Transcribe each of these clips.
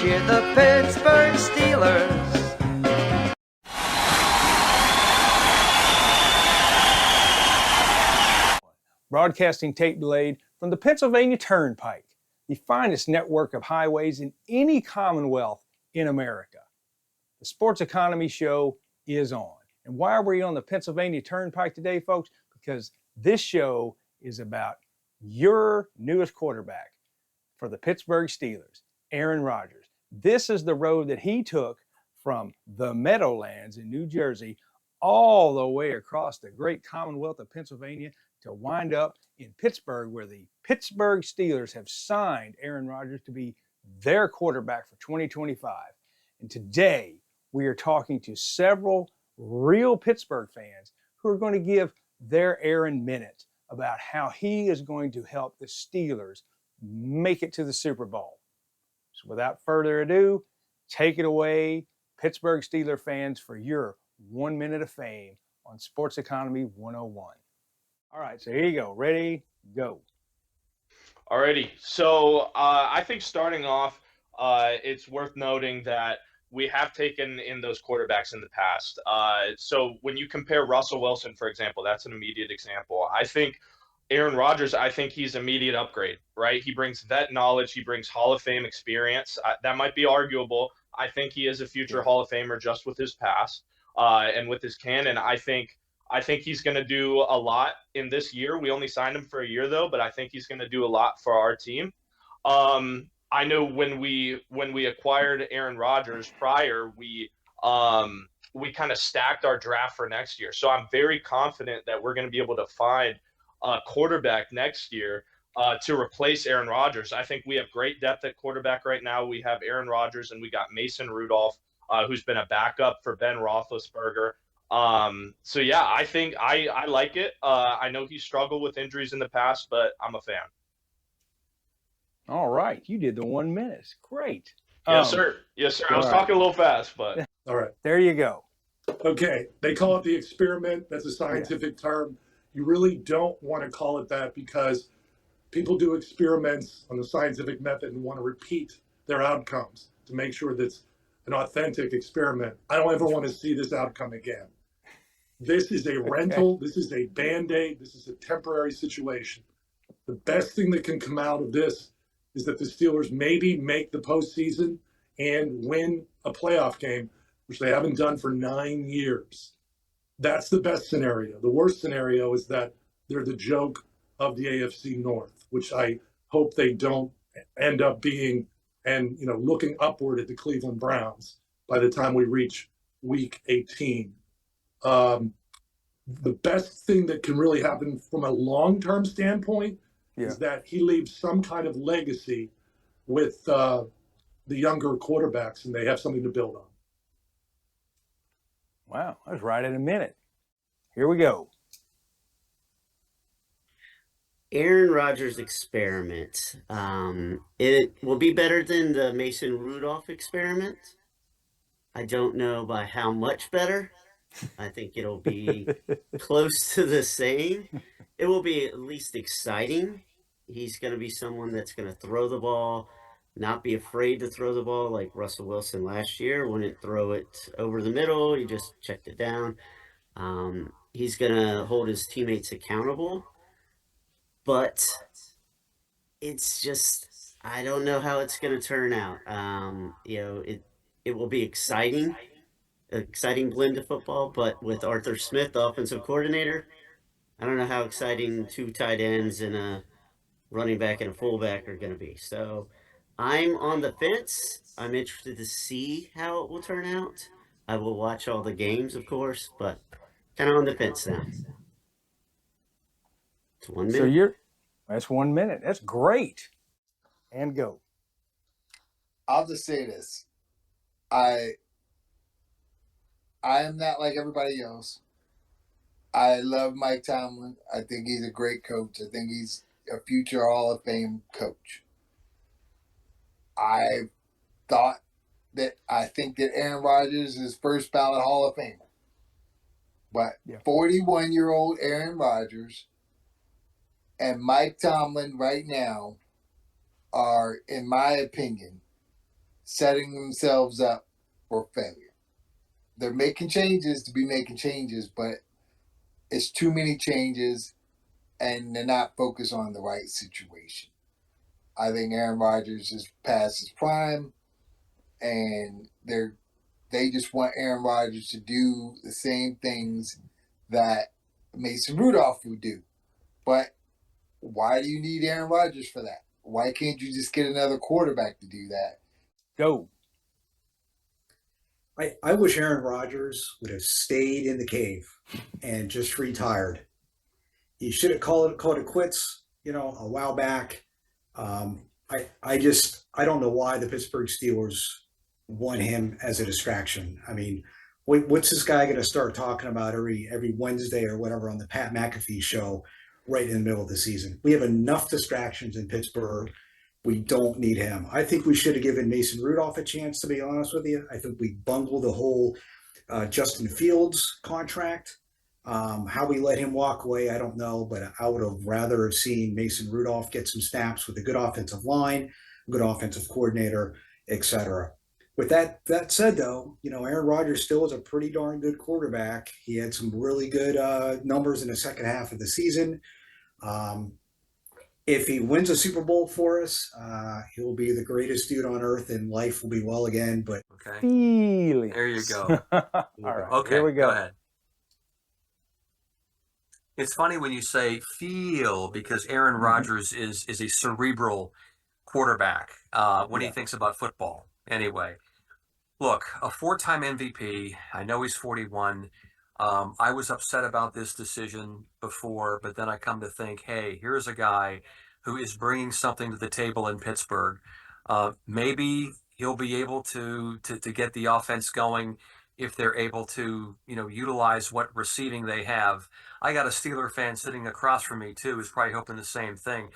cheer the Pittsburgh Steelers. Broadcasting tape delayed from the Pennsylvania Turnpike, the finest network of highways in any commonwealth in America. The Sports Economy Show is on. And why are we on the Pennsylvania Turnpike today, folks? Because this show is about your newest quarterback for the Pittsburgh Steelers, Aaron Rodgers. This is the road that he took from the Meadowlands in New Jersey all the way across the great Commonwealth of Pennsylvania to wind up in Pittsburgh, where the Pittsburgh Steelers have signed Aaron Rodgers to be their quarterback for 2025. And today, we are talking to several real Pittsburgh fans who are going to give their Aaron minute about how he is going to help the Steelers make it to the Super Bowl. So without further ado, take it away, Pittsburgh Steeler fans, for your 1 minute of fame on Sports Economy 101. All right, so here you go. Ready, go. Alrighty. So I think starting off, it's worth noting that we have taken in those quarterbacks in the past. So when you compare Russell Wilson, for example, that's an immediate example. I think Aaron Rodgers, I think he's immediate upgrade, right? He brings vet knowledge. He brings Hall of Fame experience. That might be arguable. I think he is a future Hall of Famer just with his past and with his cannon. I think he's going to do a lot in this year. We only signed him for a year, though, but I think he's going to do a lot for our team. I know when we acquired Aaron Rodgers prior, we kind of stacked our draft for next year. So I'm very confident that we're going to be able to find a quarterback next year to replace Aaron Rodgers. I think we have great depth at quarterback right now. We have Aaron Rodgers and we got Mason Rudolph, who's been a backup for Ben Roethlisberger. So yeah, I think I like it. I know he struggled with injuries in the past, but I'm a fan. All right, you did the 1 minute. Great. Yes, sir. Yes, sir. I was talking a little fast, but all right. There you go. Okay, they call it the experiment. That's a scientific term. You really don't want to call it that because people do experiments on the scientific method and want to repeat their outcomes to make sure that's an authentic experiment. I don't ever want to see this outcome again. This is a rental. This is a Band-Aid. This is a temporary situation. The best thing that can come out of this is that the Steelers maybe make the postseason and win a playoff game, which they haven't done for 9 years. That's the best scenario. The worst scenario is that they're the joke of the AFC North, which I hope they don't end up being, and looking upward at the Cleveland Browns by the time we reach week 18. The best thing that can really happen from a long-term standpoint is that he leaves some kind of legacy with the younger quarterbacks, and they have something to build on. Wow, that was right in a minute. Here we go. Aaron Rodgers experiment. It will be better than the Mason Rudolph experiment. I don't know by how much better. I think it'll be close to the same. It will be at least exciting. He's going to be someone that's going to throw the ball, not be afraid to throw the ball like Russell Wilson last year. Wouldn't throw it over the middle. He just checked it down. He's going to hold his teammates accountable. But it's just, I don't know how it's going to turn out. It will be exciting blend of football, but with Arthur Smith, the offensive coordinator, I don't know how exciting two tight ends and a running back and a fullback are going to be. So I'm on the fence. I'm interested to see how it will turn out. I will watch all the games, of course, but kind of on the fence now. It's 1 minute. So that's 1 minute. That's great. And go. I'll just say this. I am not like everybody else. I love Mike Tomlin. I think he's a great coach. I think he's a future Hall of Fame coach. I think that Aaron Rodgers is first ballot Hall of Famer. But 41-year-old Aaron Rodgers and Mike Tomlin right now are, in my opinion, setting themselves up for failure. They're making changes to be making changes, but it's too many changes and they're not focused on the right situation. I think Aaron Rodgers is past his prime, and they just want Aaron Rodgers to do the same things that Mason Rudolph would do. But why do you need Aaron Rodgers for that? Why can't you just get another quarterback to do that? Go. I wish Aaron Rodgers would have stayed in the cave and just retired. He should have called it quits, a while back. I don't know why the Pittsburgh Steelers want him as a distraction. I mean, what's this guy going to start talking about every Wednesday or whatever on the Pat McAfee show right in the middle of the season? We have enough distractions in Pittsburgh. We don't need him. I think we should have given Mason Rudolph a chance, to be honest with you. I think we bungled the whole Justin Fields contract. How we let him walk away, I don't know, but I would have rather have seen Mason Rudolph get some snaps with a good offensive line, a good offensive coordinator, etc. With that said, though, Aaron Rodgers still is a pretty darn good quarterback. He had some really good numbers in the second half of the season. If he wins a Super Bowl for us, he'll be the greatest dude on earth, and life will be well again. But Okay. Feelings. There you go. All right. Okay. Here we go. Go ahead. It's funny when you say feel, because Aaron Rodgers is a cerebral quarterback when he thinks about football. Anyway, look, a four-time MVP. I know he's 41. I was upset about this decision before, but then I come to think, hey, here's a guy who is bringing something to the table in Pittsburgh. Maybe he'll be able to get the offense going if they're able to, utilize what receiving they have. I got a Steeler fan sitting across from me too, who's probably hoping the same thing.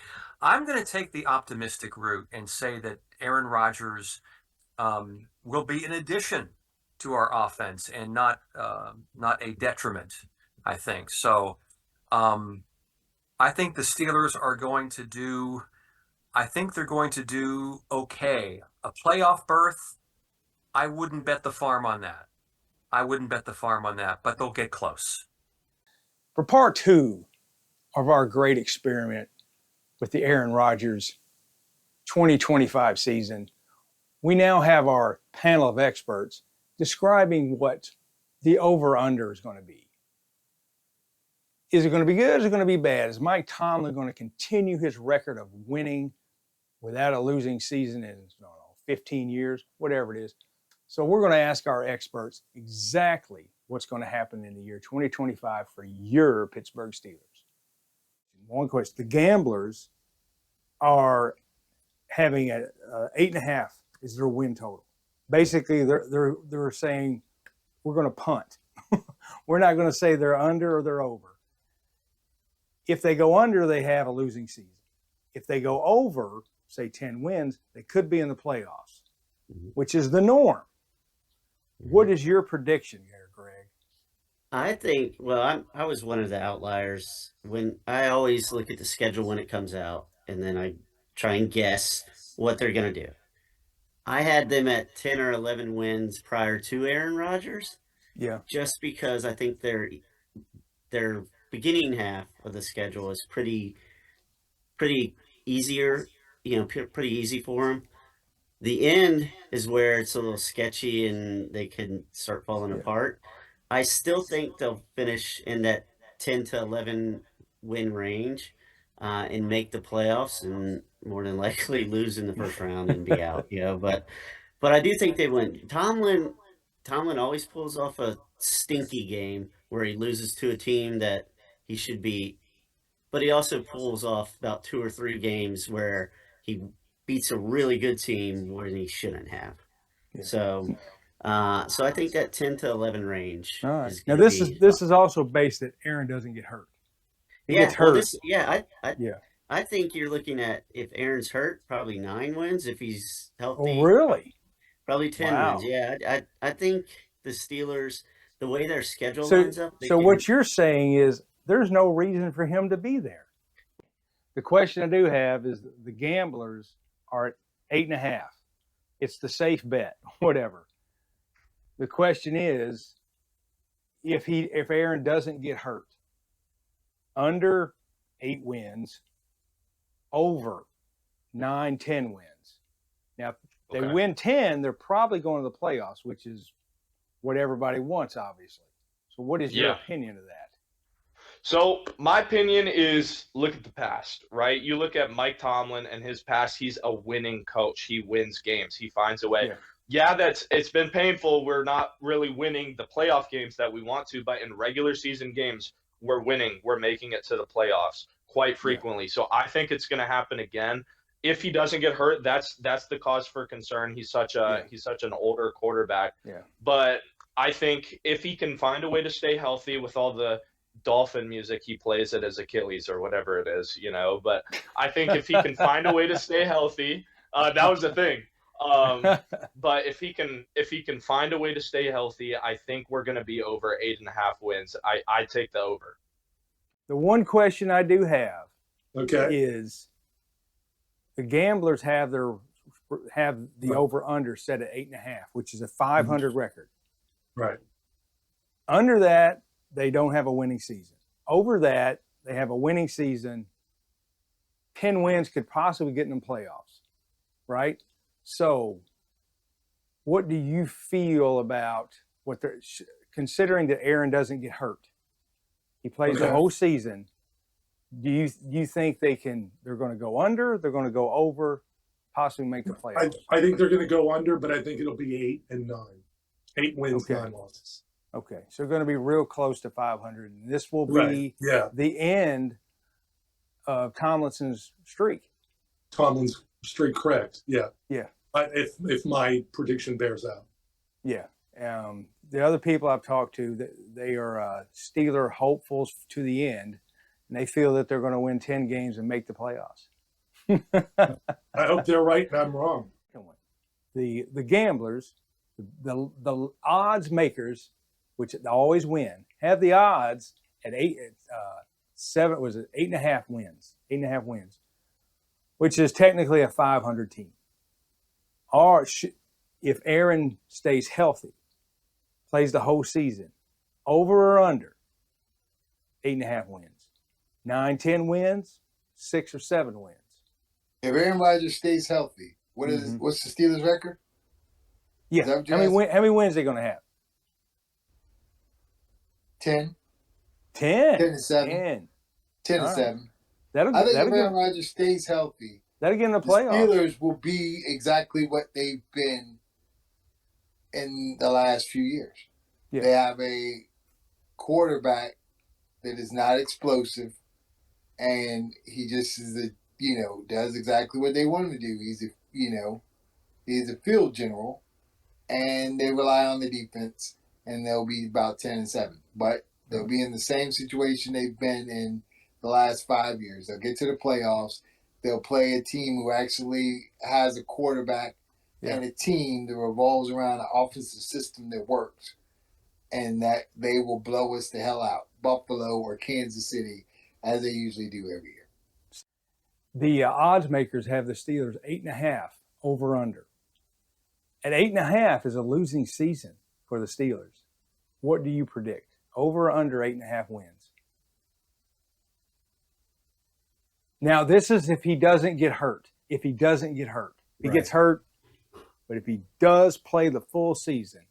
I'm going to take the optimistic route and say that Aaron Rodgers will be an addition to our offense and not a detriment, I think. So I think the Steelers are going to do, I think they're going to do okay. A playoff berth, I wouldn't bet the farm on that. But they'll get close. For part two of our great experiment with the Aaron Rodgers 2025 season, we now have our panel of experts describing what the over-under is going to be. Is it going to be good? Is it going to be bad? Is Mike Tomlin going to continue his record of winning without a losing season in 15 years, whatever it is? So we're going to ask our experts exactly what's going to happen in the year 2025 for your Pittsburgh Steelers. One question: the gamblers are having a 8.5 is their win total. Basically, they're saying we're going to punt. We're not going to say they're under or they're over. If they go under, they have a losing season. If they go over, say 10 wins, they could be in the playoffs, which is the norm. What is your prediction here, Greg? I think, I was one of the outliers. When I always look at the schedule when it comes out, and then I try and guess what they're going to do. I had them at 10 or 11 wins prior to Aaron Rodgers. Yeah. Just because I think their beginning half of the schedule is pretty easier, pretty easy for them. The end is where it's a little sketchy and they can start falling apart. I still think they'll finish in that 10 to 11 win range and make the playoffs, and more than likely lose in the first round and be out. But I do think they win. Tomlin always pulls off a stinky game where he loses to a team that he should beat, but he also pulls off about 2 or 3 games where he beats a really good team when he shouldn't have. Yeah. So I think that 10 to 11 range. All right. Now this is also based that Aaron doesn't get hurt. He gets hurt. I think you're looking at, if Aaron's hurt, probably 9 wins. If he's healthy, oh really? Probably 10 wins. Yeah, I think the Steelers, the way their schedule lines up. So what you're saying is there's no reason for him to be there. The question I do have is the gamblers are at 8.5. It's the safe bet, whatever. The question is, if Aaron doesn't get hurt, under 8 wins, over 9, 10 wins. Now, if they win 10, they're probably going to the playoffs, which is what everybody wants, obviously. So what is your opinion of that? So my opinion is look at the past, right? You look at Mike Tomlin and his past, he's a winning coach. He wins games. He finds a way. Yeah, it's been painful. We're not really winning the playoff games that we want to, but in regular season games, we're winning. We're making it to the playoffs quite frequently. So I think it's going to happen again. If he doesn't get hurt, that's the cause for concern. He's such an older quarterback. Yeah. But I think if he can find a way to stay healthy with all the dolphin music he plays at his Achilles or whatever it is, but I think if he can find a way to stay healthy, that was the thing. But if he can find a way to stay healthy, I think we're going to be over 8.5 wins. I take the over. The one question I do have is the gamblers have the over under set at 8.5, which is a 500 record. Right. Under that, they don't have a winning season. Over that, they have a winning season. 10 wins could possibly get them playoffs, right? So what do you feel about what they're considering that Aaron doesn't get hurt? He plays the whole season. Do you think they're going to go under, they're going to go over, possibly make the playoffs? I think they're going to go under, but I think it'll be 8 and 9. 8 wins, 9 losses. Okay, so they're going to be real close to 500. And this will be the end of Tomlinson's streak. Tomlin's streak, correct? Yeah. Yeah. If my prediction bears out. Yeah. The other people I've talked to, they are Steeler hopefuls to the end, and they feel that they're going to win 10 games and make the playoffs. I hope they're right and I'm wrong. The gamblers, the odds makers, which they always win, have the odds at 8.5 wins, 8.5 wins, which is technically a 500 team. Or if Aaron stays healthy, plays the whole season, over or under 8.5 wins, 9, 10 wins, 6 or 7 wins. If Aaron Rodgers stays healthy, what's the Steelers' record? Yeah, how many wins are they going to have? 10. 10. 10 and 7. 10. 10 and 7. I think if Aaron Rodgers stays healthy, that'll get in the playoffs. The Steelers will be exactly what they've been in the last few years. Yeah. They have a quarterback that is not explosive, and he just is does exactly what they want him to do. He's a field general, and they rely on the defense, and they'll be about 10 and 7. But they'll be in the same situation they've been in the last 5 years. They'll get to the playoffs. They'll play a team who actually has a quarterback and a team that revolves around an offensive system that works, and that they will blow us the hell out, Buffalo or Kansas City, as they usually do every year. The odds makers have the Steelers 8.5 over under. At 8.5 is a losing season for the Steelers. What do you predict? Over or under 8.5 wins? Now, this is if he doesn't get hurt. If he doesn't get hurt. If he gets hurt, but if he does play the full season,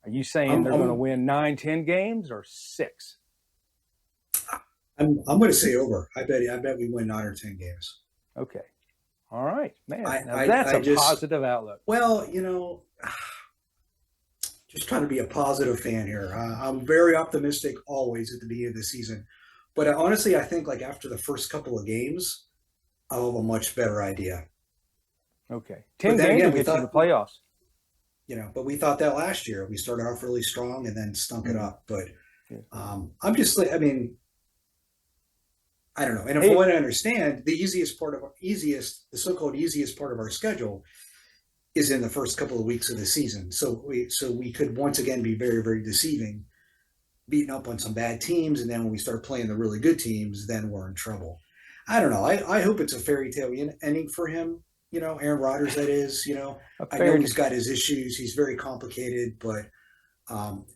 are you saying they're going to win 9, 10 games or 6? I'm going to say over. I bet we win 9 or 10 games. Okay. All right, man. That's a positive outlook. Well, just trying to be a positive fan here. I'm very optimistic always at the beginning of the season. But honestly, I think like after the first couple of games, I'll have a much better idea. Okay. 10 games will get you the playoffs. But we thought that last year. We started off really strong and then stunk it up. But I'm just like, I don't know. And from what I understand, the so-called easiest part of our schedule is in the first couple of weeks of the season. So we could once again be very, very deceiving, beating up on some bad teams. And then when we start playing the really good teams, then we're in trouble. I don't know. I hope it's a fairy tale ending for him. Aaron Rodgers, that is, I know he's got his issues. He's very complicated, but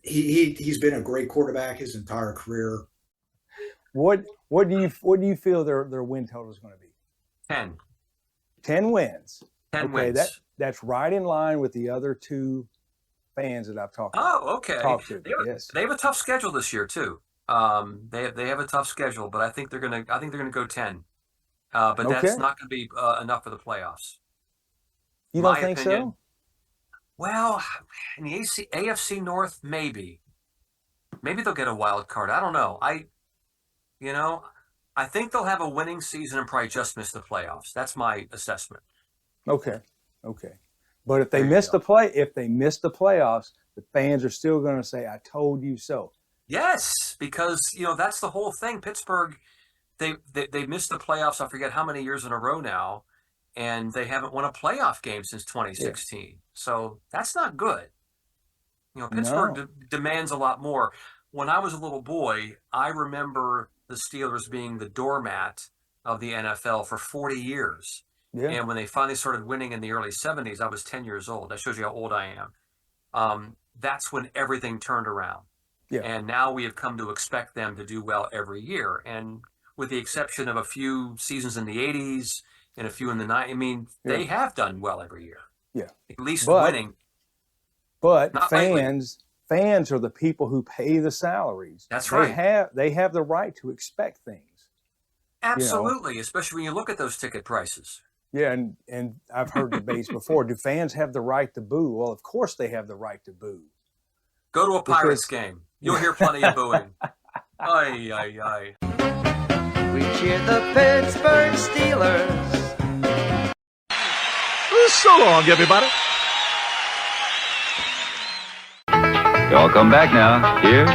he's been a great quarterback his entire career. What do you feel their win total is going to be? 10. 10 wins. 10 wins. That's right in line with the other two fans that I've talked to. Oh, okay. Yes. They have a tough schedule this year too. They have a tough schedule, but I think they're gonna go 10. But that's not going to be enough for the playoffs. You don't think so? Well, in the AFC North, maybe they'll get a wild card. I don't know. I think they'll have a winning season and probably just miss the playoffs. That's my assessment. Okay. But if they miss the playoffs, the fans are still going to say, "I told you so." Yes, because that's the whole thing. Pittsburgh, they missed the playoffs. I forget how many years in a row now, and they haven't won a playoff game since 2016. Yeah. So that's not good. Pittsburgh demands a lot more. When I was a little boy, I remember the Steelers being the doormat of the NFL for 40 years. Yeah. And when they finally started winning in the early 70s, I was 10 years old. That shows you how old I am. That's when everything turned around. Yeah. And now we have come to expect them to do well every year. And with the exception of a few seasons in the 80s and a few in the 90s, they have done well every year. Yeah. At least winning. But fans are the people who pay the salaries. That's right. They have the right to expect things. Absolutely, especially when you look at those ticket prices. Yeah, and I've heard debates before. Do fans have the right to boo? Well, of course they have the right to boo. Go to a Pirates game. You'll hear plenty of booing. Aye, aye, aye. We cheer the Pittsburgh Steelers. So long, everybody. Y'all come back now. Here